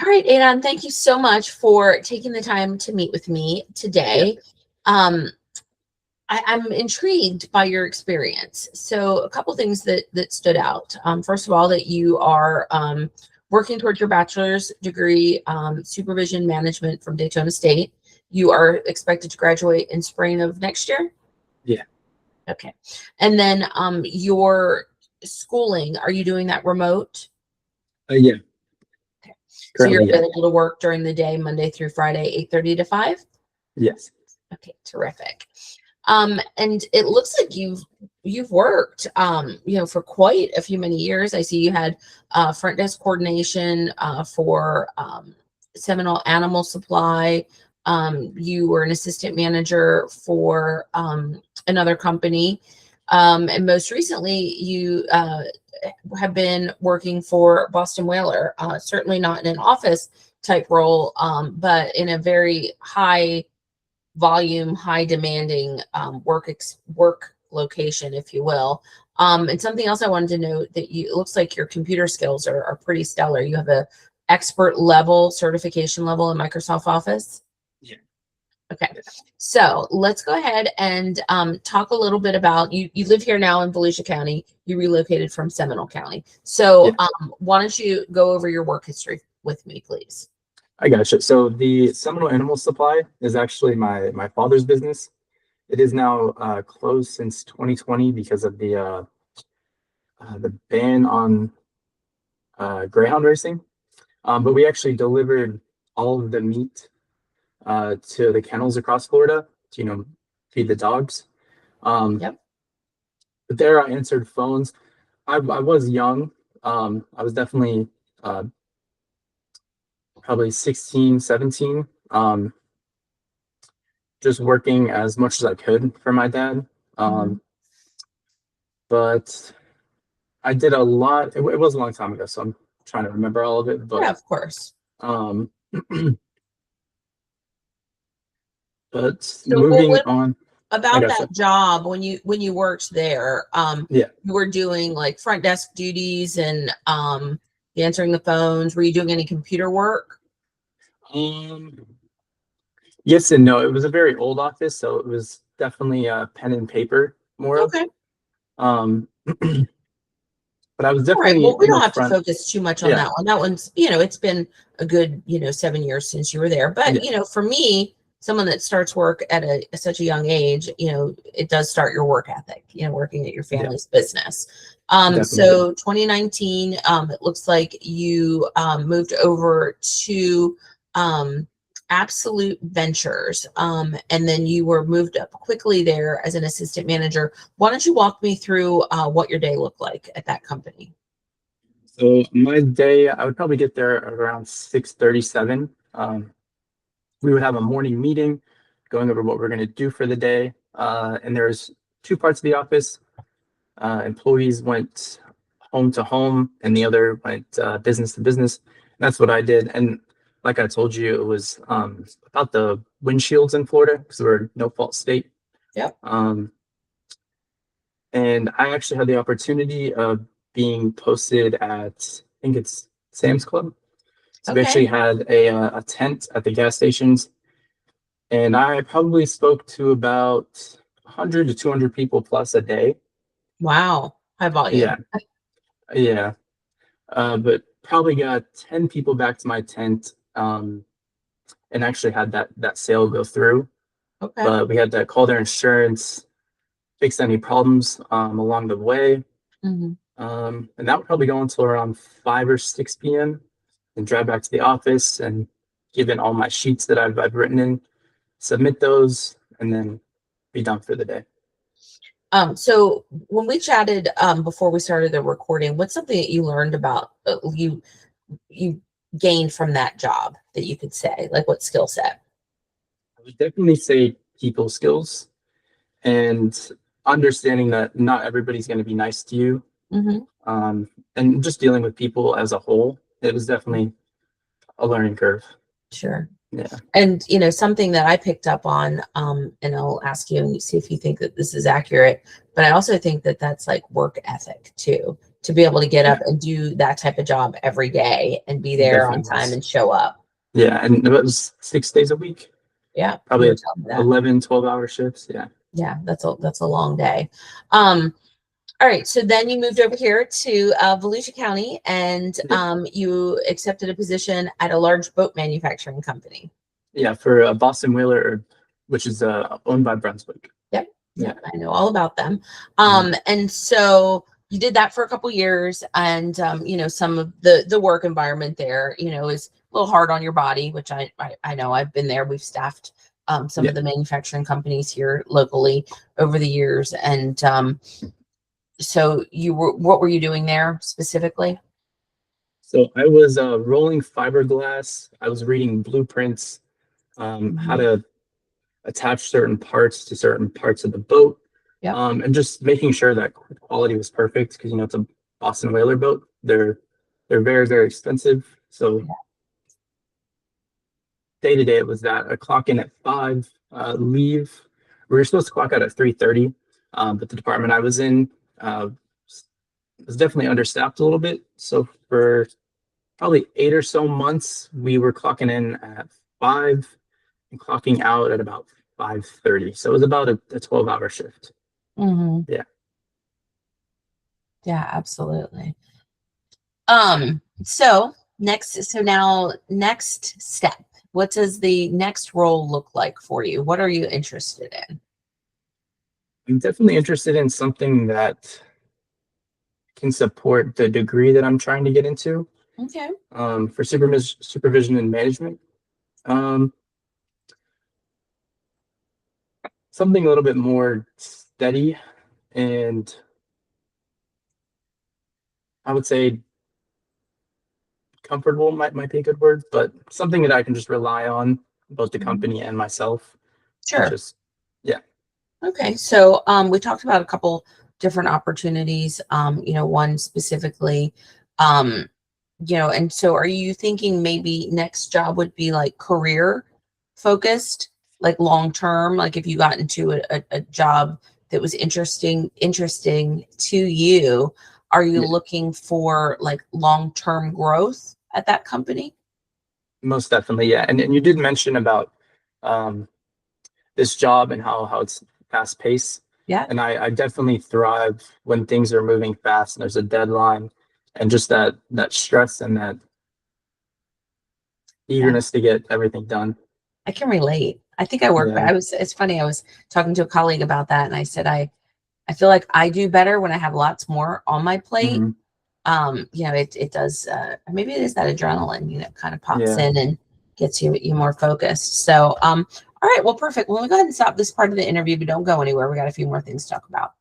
All right, Aedan, thank you so much for taking the time to meet with me today. I'm intrigued by your experience. So a couple things that stood out. First of all, that you are working towards your bachelor's degree, supervision management from Daytona State. You are expected to graduate in spring of next year? Yeah. Okay. And then your schooling, are you doing that remote? Yeah. Okay. So Currently, you're available to work during the day, Monday through Friday, 8:30 to 5? Yes. Okay, terrific. And it looks like you've worked, for quite a few many years. I see you had front desk coordination for Seminole Animal Supply. You were an assistant manager for another company. And most recently, you have been working for Boston Whaler, certainly not in an office type role, but in a very high volume, high demanding work location, if you will. And something else I wanted to note that it looks like your computer skills are pretty stellar. You have a expert level certification level in Microsoft Office. Yeah. Okay. So let's go ahead and talk a little bit about you. You live here now in Volusia County. You relocated from Seminole County. So why don't you go over your work history with me, please? I gotcha. So the Seminole Animal Supply is actually my father's business. It is now closed since 2020 because of the ban on greyhound racing. But we actually delivered all of the meat to the kennels across Florida to feed the dogs. But there I answered phones. I was young. I was definitely probably 16, 17. Just working as much as I could for my dad. But I did a lot. It was a long time ago, so I'm trying to remember all of it. But yeah, of course. But so moving on about that job, when you worked there, yeah, you were doing like front desk duties and answering the phones. Were you doing any computer work? Yes and no. It was a very old office, so it was definitely pen and paper more. Okay. But I was All right. definitely Well, we in don't the have to front. focus too much on that one. That one's, it's been a good, 7 years since you were there. But, for me, someone that starts work at such a young age, it does start your work ethic, working at your family's business. So 2019, it looks like you moved over to Absolute Ventures, and then you were moved up quickly there as an assistant manager. Why don't you walk me through what your day looked like at that company? So my day, I would probably get there around 6:37. We would have a morning meeting going over what we're going to do for the day. And there's two parts of the office. Employees went home to home and the other went business to business. And that's what I did. And like I told you, it was about the windshields in Florida because we're a no-fault state. Yep. And I actually had the opportunity of being posted at, I think it's Sam's Club. So we actually had a tent at the gas stations. And I probably spoke to about 100 to 200 people plus a day. Wow. High volume. Yeah. But probably got 10 people back to my tent and actually had that sale go through. Okay. But we had to call their insurance, fix any problems along the way. And that would probably go until around 5 or 6 p.m. and drive back to the office and give in all my sheets that I've written in, submit those, and then be done for the day. So when we chatted before we started the recording, what's something that you learned about you gained from that job that you could say, like what skill set? I would definitely say people skills and understanding that not everybody's going to be nice to you. And just dealing with people as a whole, it was definitely a learning curve. Sure. Yeah. And, something that I picked up on, and I'll ask you and see if you think that this is accurate, but I also think that that's like work ethic too. to be able to get up and do that type of job every day and be there on Definitely time was. and show up. Yeah, and it was 6 days a week, Yeah, you probably were telling me that. 11, 12-hour shifts. Yeah. Yeah, that's a long day. All right, so then you moved over here to Volusia County, and Yep. you accepted a position at a large boat manufacturing company. Yeah, for Boston Whaler, which is owned by Brunswick. Yep, Yeah. I know all about them. Mhm. And so you did that for a couple years, and you know, some of the work environment there, you know, is a little hard on your body, which I know. I've been there. We've staffed some Yeah. of the manufacturing companies here locally over the years, and so what were you doing there specifically? So I was rolling fiberglass. I was reading blueprints, how Mhm. to attach certain parts to certain parts of the boat, Yep. and just making sure that quality was perfect because it's a Boston whaler boat. They're very, very expensive. So day to day it was that I clock in at 5, leave. We were supposed to clock out at 3:30, but the department I was in was definitely understaffed a little bit. So for probably 8 or so months, we were clocking in at 5 and clocking out at about 5:30. So it was about a 12-hour shift. Hmm. Yeah. Yeah, absolutely. So now next step. What does the next role look like for you? What are you interested in? I'm definitely interested in something that can support the degree that I'm trying to get into, Okay. for supervision and management. Um, Something a little bit more steady and I would say comfortable might be a good word, but something that I can just rely on, both the Mhm. company and myself. Sure. Just yeah, Okay. So we talked about a couple different opportunities. You know, one specifically, um, you know, and so are you thinking maybe next job would be like career focused, like long term, like if you got into a job that was interesting to you, are you yeah, looking for like long term growth at that company? most definitely. Yeah. And you did mention about um this job and how it's fast paced. Yeah. And I definitely thrive when things are moving fast and there's a deadline and just that stress and that Yeah. eagerness to get everything done. I can relate. I think I work, Yeah. it's funny. I was talking to a colleague about that and I said, I feel like I do better when I have lots more on my plate. Hmm. You know, it does, maybe it is that adrenaline, you know, kind of pops Yeah. in and gets you more focused. So, all right, well, perfect. Well, let me go ahead and stop this part of the interview, but don't go anywhere. We got a few more things to talk about.